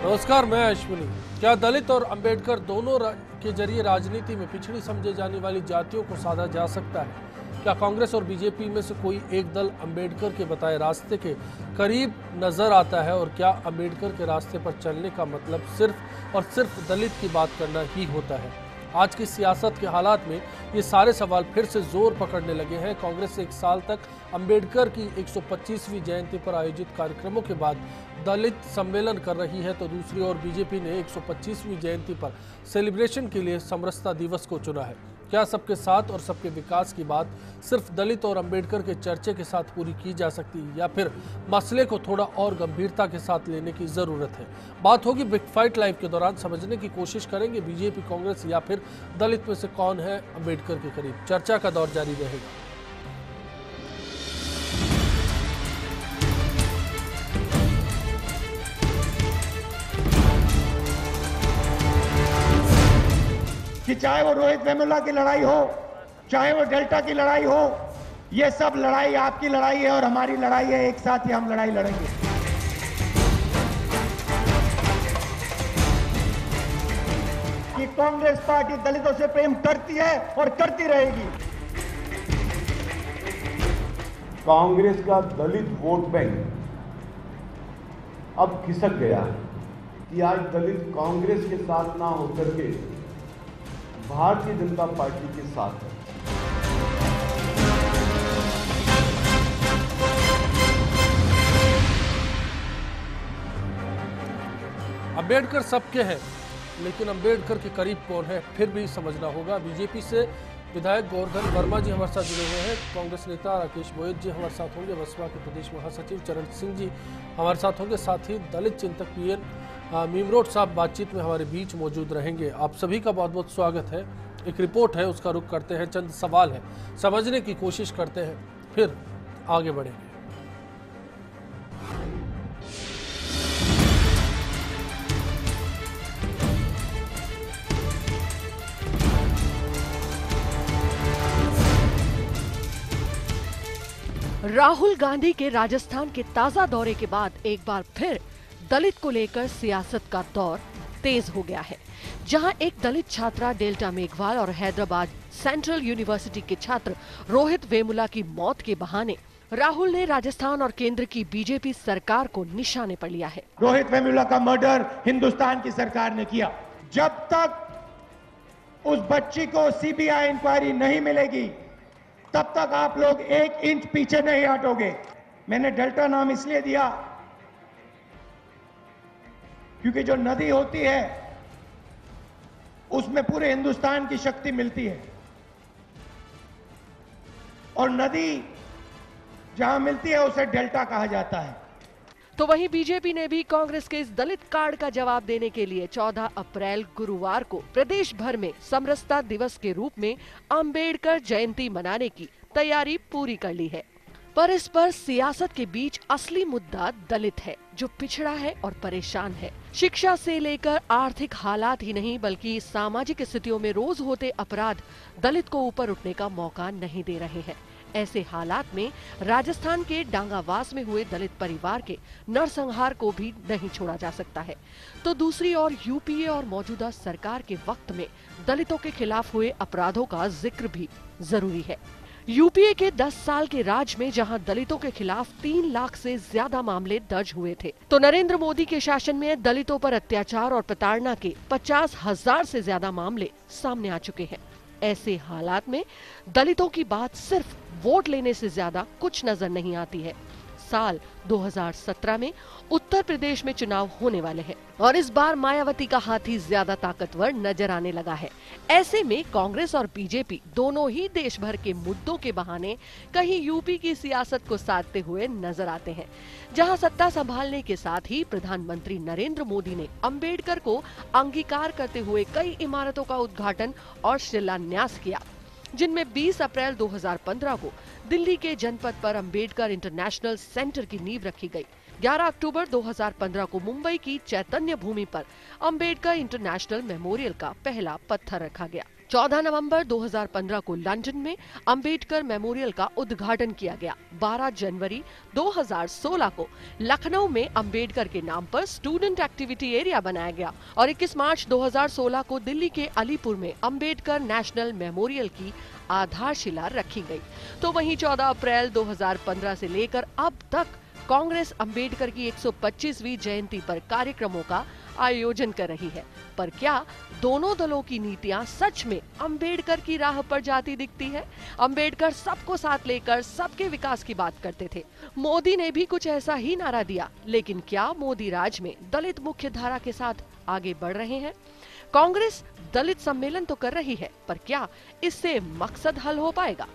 नमस्कार, मैं अश्विनी। क्या दलित और अंबेडकर दोनों के जरिए राजनीति में पिछड़ी समझे जाने वाली जातियों को साधा जा सकता है? क्या कांग्रेस और बीजेपी में से कोई एक दल अंबेडकर के बताए रास्ते के करीब नजर आता है? और क्या अंबेडकर के रास्ते पर चलने का मतलब सिर्फ और सिर्फ दलित की बात करना ही होता है? आज की सियासत के हालात में ये सारे सवाल फिर से जोर पकड़ने लगे हैं। कांग्रेस 1 साल तक अंबेडकर की 125वीं जयंती पर आयोजित कार्यक्रमों के बाद दलित सम्मेलन कर रही है, तो दूसरी ओर बीजेपी ने 125वीं जयंती पर सेलिब्रेशन के लिए समरसता दिवस को चुना है। क्या सबके साथ और सबके विकास की बात सिर्फ दलित और अंबेडकर के चर्चे के साथ पूरी की जा सकती है, या फिर मसले को थोड़ा और गंभीरता के साथ लेने की जरूरत है? बात होगी बिग फाइट लाइव के दौरान। समझने की कोशिश करेंगे बीजेपी, कांग्रेस या फिर दलित में से कौन है अंबेडकर के करीब। चर्चा का दौर जारी रहेगा। कि चाहे वो रोहित वेमुला की लड़ाई हो, चाहे वो डेल्टा की लड़ाई हो, ये सब लड़ाई आपकी लड़ाई है और हमारी लड़ाई है। एक साथ ही हम लड़ाई लड़ेंगे। कि कांग्रेस पार्टी दलितों से प्रेम करती है और करती रहेगी। कांग्रेस का दलित वोट बैंक अब खिसक गया है कि आज दलित कांग्रेस के साथ ना होकर के भारतीय जनता पार्टी के साथ है। अंबेडकर सबके हैं, लेकिन अंबेडकर के करीब कौन है फिर भी समझना होगा। बीजेपी से विधायक गोवर्धन वर्मा जी हमारे साथ जुड़े हुए हैं, कांग्रेस नेता राकेश बोयत जी हमारे साथ होंगे, बसपा के प्रदेश महासचिव चरण सिंह जी हमारे साथ होंगे, साथ ही दलित चिंतक पीएन मीमरोड साहब बातचीत में हमारे बीच मौजूद रहेंगे। आप सभी का बहुत बहुत स्वागत है। एक रिपोर्ट है, उसका रुख करते हैं, चंद सवाल है, समझने की कोशिश करते हैं, फिर आगे बढ़ेंगे। राहुल गांधी के राजस्थान के ताजा दौरे के बाद एक बार फिर दलित को लेकर सियासत का दौर तेज हो गया है। जहां एक दलित छात्रा डेल्टा मेघवाल और हैदराबाद सेंट्रल यूनिवर्सिटी के छात्र रोहित वेमुला की मौत के बहाने राहुल ने राजस्थान और केंद्र की बीजेपी सरकार को निशाने पर लिया है। रोहित वेमुला का मर्डर हिंदुस्तान की सरकार ने किया। जब तक उस बच्ची को सीबीआई इंक्वायरी नहीं मिलेगी, तब तक आप लोग 1 इंच पीछे नहीं हटोगे। मैंने डेल्टा नाम इसलिए दिया क्योंकि जो नदी होती है उसमें पूरे हिंदुस्तान की शक्ति मिलती है, और नदी जहां मिलती है उसे डेल्टा कहा जाता है। तो वहीं बीजेपी ने भी कांग्रेस के इस दलित कार्ड का जवाब देने के लिए 14 अप्रैल गुरुवार को प्रदेश भर में समरसता दिवस के रूप में अंबेडकर जयंती मनाने की तैयारी पूरी कर ली है। पर इस पर सियासत के बीच असली मुद्दा दलित है, जो पिछड़ा है और परेशान है। शिक्षा से लेकर आर्थिक हालात ही नहीं, बल्कि सामाजिक स्थितियों में रोज होते अपराध दलित को ऊपर उठने का मौका नहीं दे रहे हैं। ऐसे हालात में राजस्थान के डांगावास में हुए दलित परिवार के नरसंहार को भी नहीं छोड़ा जा सकता है। तो दूसरी ओर यूपीए और मौजूदा सरकार के वक्त में दलितों के खिलाफ हुए अपराधों का जिक्र भी जरूरी है। यूपीए के 10 साल के राज में जहां दलितों के खिलाफ 3 लाख से ज्यादा मामले दर्ज हुए थे, तो नरेंद्र मोदी के शासन में दलितों पर अत्याचार और प्रताड़ना के 50,000 से ज्यादा मामले सामने आ चुके हैं। ऐसे हालात में दलितों की बात सिर्फ वोट लेने से ज्यादा कुछ नजर नहीं आती है। साल 2017 में उत्तर प्रदेश में चुनाव होने वाले हैं और इस बार मायावती का हाथी ज्यादा ताकतवर नजर आने लगा है। ऐसे में कांग्रेस और बीजेपी दोनों ही देश भर के मुद्दों के बहाने कहीं यूपी की सियासत को साधते हुए नजर आते हैं, जहां सत्ता संभालने के साथ ही प्रधानमंत्री नरेंद्र मोदी ने अंबेडकर को अंगीकार करते हुए कई इमारतों का उद्घाटन और शिलान्यास किया, जिनमें 20 अप्रैल 2015 को दिल्ली के जनपद पर अंबेडकर इंटरनेशनल सेंटर की नींव रखी गई। 11 अक्टूबर 2015 को मुंबई की चैतन्य भूमि पर अंबेडकर इंटरनेशनल मेमोरियल का पहला पत्थर रखा गया। 14 नवंबर 2015 को लंदन में अंबेडकर मेमोरियल का उद्घाटन किया गया। 12 जनवरी 2016 को लखनऊ में अंबेडकर के नाम पर स्टूडेंट एक्टिविटी एरिया बनाया गया और 21 मार्च 2016 को दिल्ली के अलीपुर में अंबेडकर नेशनल मेमोरियल की आधारशिला रखी गई। तो वहीं 14 अप्रैल 2015 से लेकर अब तक कांग्रेस अंबेडकर की 125वीं जयंती पर कार्यक्रमों का आयोजन कर रही है। पर क्या दोनों दलों की नीतियां सच में अंबेडकर की राह पर जाती दिखती है? अंबेडकर सबको साथ लेकर सबके विकास की बात करते थे। मोदी ने भी कुछ ऐसा ही नारा दिया, लेकिन क्या मोदी राज में दलित मुख्य धारा के साथ आगे बढ़ रहे हैं? कांग्रेस दलित सम्मेलन तो कर रही है, पर क्या इससे मकसद हल हो पाएगा?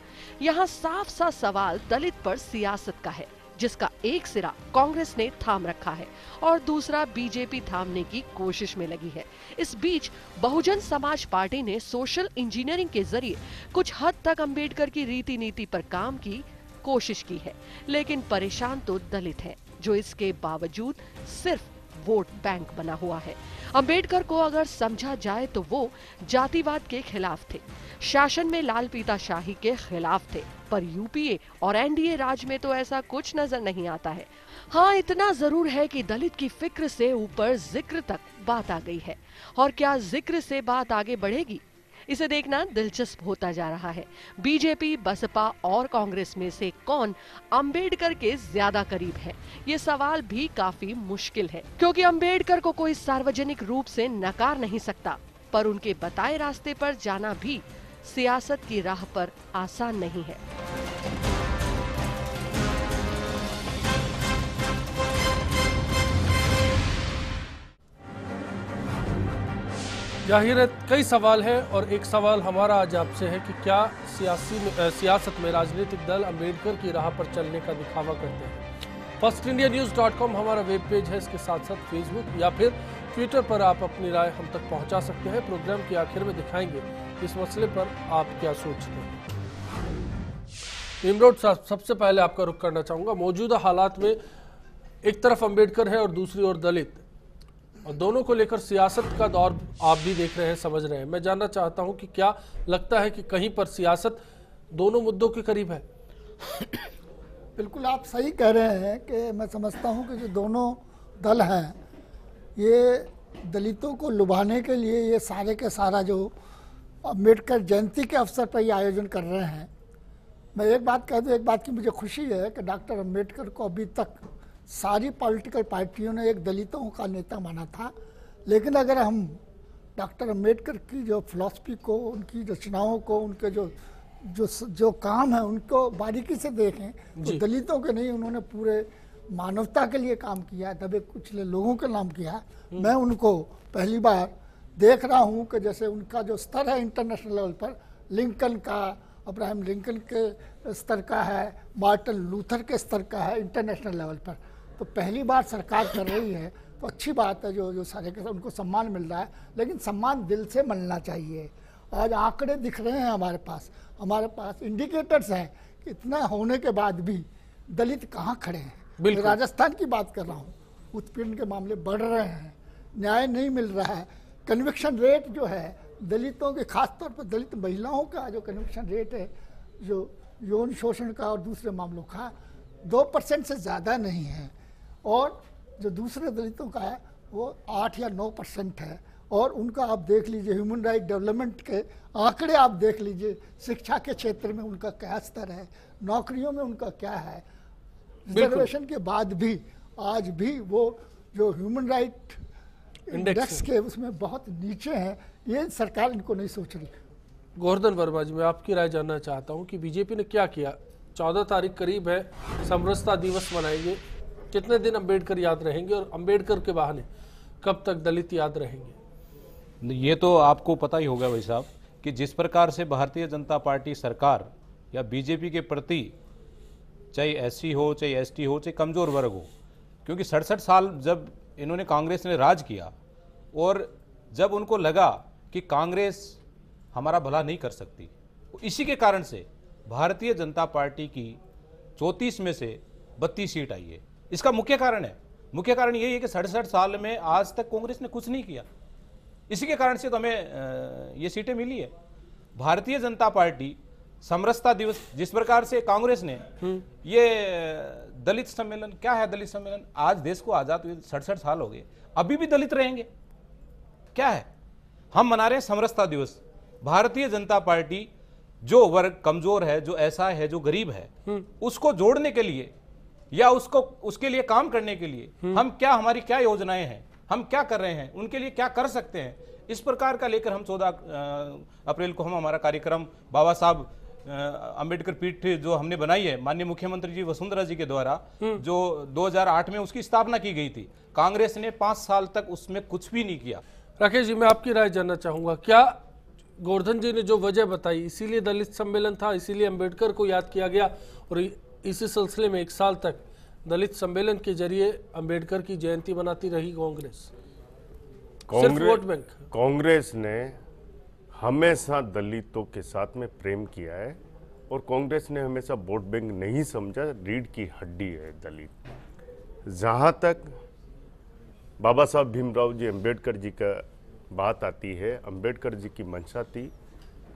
यहाँ साफ सा सवाल दलित पर सियासत का है, जिसका एक सिरा कांग्रेस ने थाम रखा है और दूसरा बीजेपी थामने की कोशिश में लगी है। इस बीच बहुजन समाज पार्टी ने सोशल इंजीनियरिंग के जरिए कुछ हद तक अंबेडकर की रीति नीति पर काम की कोशिश की है, लेकिन परेशान तो दलित हैं, जो इसके बावजूद सिर्फ वोट बैंक बना हुआ है। अंबेडकर को अगर समझा जाए तो वो जातिवाद के खिलाफ थे, शासन में लाल पीता शाही के खिलाफ थे, पर यूपीए और एनडीए राज में तो ऐसा कुछ नजर नहीं आता है। हाँ, इतना जरूर है कि दलित की फिक्र से ऊपर जिक्र तक बात आ गई है, और क्या जिक्र से बात आगे बढ़ेगी, इसे देखना दिलचस्प होता जा रहा है। बीजेपी, बसपा और कांग्रेस में से कौन अंबेडकर के ज्यादा करीब है, ये सवाल भी काफी मुश्किल है, क्योंकि अंबेडकर को कोई सार्वजनिक रूप से नकार नहीं सकता, पर उनके बताए रास्ते पर जाना भी सियासत की राह पर आसान नहीं है। जाहिर है कई सवाल है, और एक सवाल हमारा आज आपसे है कि क्या सियासत में राजनीतिक दल अंबेडकर की राह पर चलने का दिखावा करते हैं? firstindianews.com हमारा वेब पेज है, इसके साथ साथ फेसबुक या फिर ट्विटर पर आप अपनी राय हम तक पहुंचा सकते हैं। प्रोग्राम के आखिर में दिखाएंगे इस मसले पर आप क्या सोचते हैं। इमरोड साहब, सबसे पहले आपका रुख करना चाहूंगा। मौजूदा हालात में एक तरफ अंबेडकर है और दूसरी ओर दलित, और दोनों को लेकर सियासत का दौर आप भी देख रहे हैं, समझ रहे हैं। मैं जानना चाहता हूं कि क्या लगता है कि कहीं पर सियासत दोनों मुद्दों के करीब है? बिल्कुल आप सही कह रहे हैं कि मैं समझता हूं कि जो दोनों दल हैं, ये दलितों को लुभाने के लिए ये सारे के सारा जो अम्बेडकर जयंती के अवसर पर ये आयोजन कर रहे हैं। मैं एक बात कह दूं, एक बात की मुझे खुशी है कि डॉक्टर अम्बेडकर को अभी तक सारी पॉलिटिकल पार्टियों ने एक दलितों का नेता माना था, लेकिन अगर हम डॉक्टर अम्बेडकर की जो फिलॉसफी को, उनकी रचनाओं को, उनके जो काम है उनको बारीकी से देखें तो दलितों के नहीं, उन्होंने पूरे मानवता के लिए काम किया, दबे कुचले लोगों के नाम किया। मैं उनको पहली बार देख रहा हूं कि जैसे उनका जो स्तर है इंटरनेशनल लेवल पर, लिंकन का, अब्राहम लिंकन के स्तर का है, मार्टिन लूथर के स्तर का है इंटरनेशनल लेवल पर। तो पहली बार सरकार कर रही है तो अच्छी बात है, जो सारे के उनको सम्मान मिल रहा है, लेकिन सम्मान दिल से मिलना चाहिए। आज आंकड़े दिख रहे हैं हमारे पास इंडिकेटर्स हैं कि इतना होने के बाद भी दलित कहाँ खड़े हैं। मैं राजस्थान की बात कर रहा हूँ, उत्पीड़न के मामले बढ़ रहे हैं, न्याय नहीं मिल रहा है, कन्विक्शन रेट जो है दलितों के, खासतौर पर दलित महिलाओं का जो कन्विक्शन रेट है, जो यौन शोषण का और दूसरे मामलों का 2% से ज़्यादा नहीं है, और जो दूसरे दलितों का है वो 8 या 9% है। और उनका आप देख लीजिए, ह्यूमन राइट डेवलपमेंट के आंकड़े आप देख लीजिए, शिक्षा के क्षेत्र में उनका क्या स्तर है, नौकरियों में उनका क्या है, रिजर्वेशन के बाद भी आज भी वो जो ह्यूमन राइट इंडेक्स के उसमें बहुत नीचे हैं। ये सरकार इनको नहीं सोच रही। गोवर्धन वर्मा जी, मैं आपकी राय जानना चाहता हूं कि बीजेपी ने क्या किया। 14 तारीख करीब है, समरसता दिवस मनाएंगे, कितने दिन अंबेडकर याद रहेंगे, और अंबेडकर के बहाने कब तक दलित याद रहेंगे? ये तो आपको पता ही होगा भाई साहब कि जिस प्रकार से भारतीय जनता पार्टी सरकार या बीजेपी के प्रति, चाहे एससी हो, चाहे एसटी हो, चाहे कमजोर वर्ग हो, क्योंकि 67 साल जब इन्होंने कांग्रेस ने राज किया और जब उनको लगा कि कांग्रेस हमारा भला नहीं कर सकती, इसी के कारण से भारतीय जनता पार्टी की 34 में से 32 सीट आई है। इसका मुख्य कारण यही है कि 67 साल में आज तक कांग्रेस ने कुछ नहीं किया, इसी के कारण से तो हमें ये सीटें मिली है। भारतीय जनता पार्टी समरसता दिवस, जिस प्रकार से कांग्रेस ने ये दलित सम्मेलन, क्या है दलित सम्मेलन, आज देश को आजाद हुए 67 साल हो गए, अभी भी दलित रहेंगे, क्या है? हम मना रहे हैं समरसता दिवस। भारतीय जनता पार्टी जो वर्ग कमजोर है, जो ऐसा है, जो गरीब है, उसको जोड़ने के लिए या उसके लिए काम करने के लिए हम क्या, हमारी क्या योजनाएं हैं, हम क्या कर रहे हैं, उनके लिए क्या कर सकते हैं, इस प्रकार का लेकर हम 14 अप्रैल को हम हमारा कार्यक्रम बाबा साहब अंबेडकर पीठ जो हमने बनाई है माननीय मुख्यमंत्री जी वसुंधरा जी के द्वारा, जो 2008 में उसकी स्थापना की गई थी, कांग्रेस ने 5 साल तक उसमें कुछ भी नहीं किया। राकेश जी, मैं आपकी राय जानना चाहूंगा, क्या गोवर्धन जी ने जो वजह बताई इसीलिए दलित सम्मेलन था, इसीलिए अंबेडकर को याद किया गया और इसी सिलसिले में 1 साल तक दलित सम्मेलन के जरिए अंबेडकर की जयंती मनाती रही कांग्रेस? सिर्फ वोट बैंक? कांग्रेस ने हमेशा दलितों के साथ में प्रेम किया है और कांग्रेस ने हमेशा वोट बैंक नहीं समझा, रीढ़ की हड्डी है दलित। जहाँ तक बाबा साहब भीमराव जी अंबेडकर जी का बात आती है, अंबेडकर जी की मंशा थी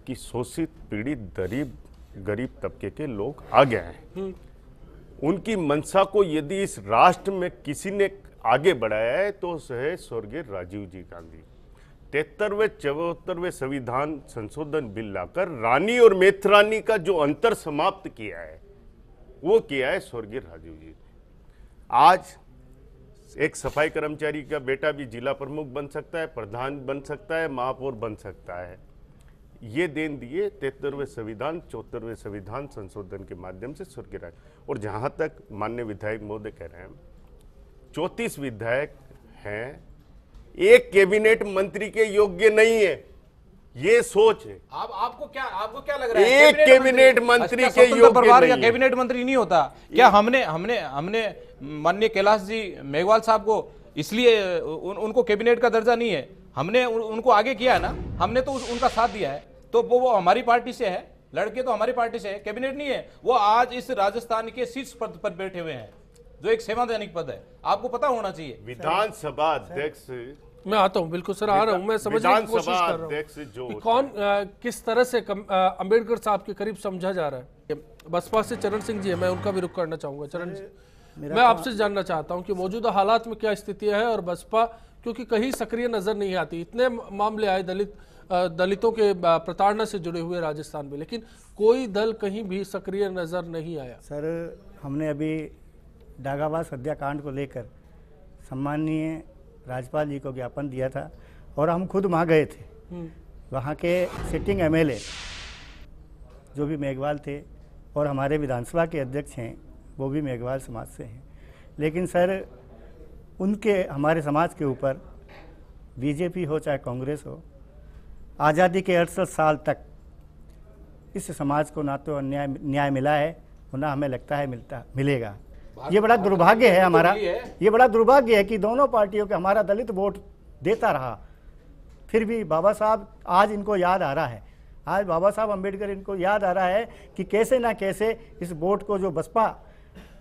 कि शोषित पीड़ित गरीब तबके के लोग आगे आए। उनकी मंशा को यदि इस राष्ट्र में किसी ने आगे बढ़ाया है तो है स्वर्गीय राजीव जी गांधी। 73वें 74वें संविधान संशोधन बिल लाकर रानी और मेथरानी का जो अंतर समाप्त किया है वो किया है स्वर्गीय राजीव जी ने। आज एक सफाई कर्मचारी का बेटा भी जिला प्रमुख बन सकता है, प्रधान बन सकता है, महापौर बन सकता है। ये देन दिए 73वें संविधान 74वें संविधान संशोधन के माध्यम से स्वर्गीय राजीव। और जहां तक माननीय विधायक महोदय कह रहे हैं, 34 विधायक हैं, एक कैबिनेट मंत्री के योग्य नहीं है, ये सोच है। आपको क्या लग रहा है? एक कैबिनेट मंत्री के योग्य नहीं है। कैबिनेट मंत्री नहीं होता क्या? हमने माननीय कैलाश जी मेघवाल साहब को इसलिए उनको कैबिनेट का दर्जा नहीं है, हमने उनको आगे किया है ना, हमने तो उनका साथ दिया है, तो वो हमारी पार्टी से है, लड़के तो हमारी पार्टी से है, कैबिनेट नहीं है। वो आज इस राजस्थान के शीर्ष पद पर बैठे हुए हैं, जो एक संवैधानिक पद है, आपको पता होना चाहिए। विधानसभा अध्यक्ष, मैं आता हूं, बिल्कुल सर, आ रहा हूं, मैं समझने की कोशिश कर रहा हूं कि कौन किस तरह से अंबेडकर साहब के करीब समझा जा रहा है। बसपा से चरण सिंह जी है, मैं उनका भी रुख करना चाहूंगा। चरण जी, मैं आपसे जानना चाहता हूं कि मौजूदा हालात में क्या स्थिति है और बसपा क्योंकि कहीं सक्रिय नजर नहीं आती, इतने मामले आए दलितों के प्रताड़ना से जुड़े हुए राजस्थान में, लेकिन कोई दल कहीं भी सक्रिय नजर नहीं आया। सर, हमने अभी डागाबाज हत्याकांड को लेकर सम्माननीय राज्यपाल जी को ज्ञापन दिया था और हम खुद वहाँ गए थे। वहाँ के सिटिंग एमएलए जो भी मेघवाल थे और हमारे विधानसभा के अध्यक्ष हैं वो भी मेघवाल समाज से हैं, लेकिन सर उनके हमारे समाज के ऊपर बीजेपी हो चाहे कांग्रेस हो, आज़ादी के 68 साल तक इस समाज को ना तो न्याय मिला है और ना हमें लगता है मिलेगा। ये बड़ा दुर्भाग्य है हमारा, ये बड़ा दुर्भाग्य है कि दोनों पार्टियों के हमारा दलित वोट देता रहा, फिर भी बाबा साहब आज इनको याद आ रहा है, आज बाबा साहब अंबेडकर इनको याद आ रहा है कि कैसे ना कैसे इस वोट को जो बसपा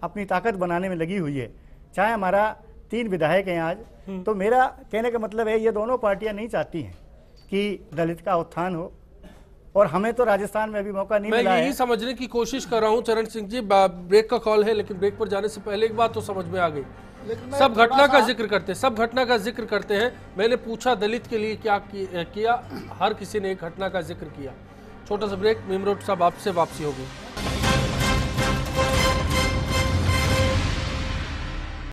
अपनी ताकत बनाने में लगी हुई है, चाहे हमारा 3 विधायक हैं आज, तो मेरा कहने का मतलब है ये दोनों पार्टियां नहीं चाहती हैं कि दलित का उत्थान हो और हमें तो राजस्थान में अभी मौका नहीं मिला है। मैं यही समझने की कोशिश कर रहा हूं चरण सिंह जी, ब्रेक का कॉल है, लेकिन ब्रेक पर जाने से पहले एक बात तो समझ में आ गई, सब घटना का जिक्र करते हैं। मैंने पूछा दलित के लिए क्या किया, हर किसी ने एक घटना का जिक्र किया। छोटा सा ब्रेक, मिमरोड साहब आपसे वापसी होगी।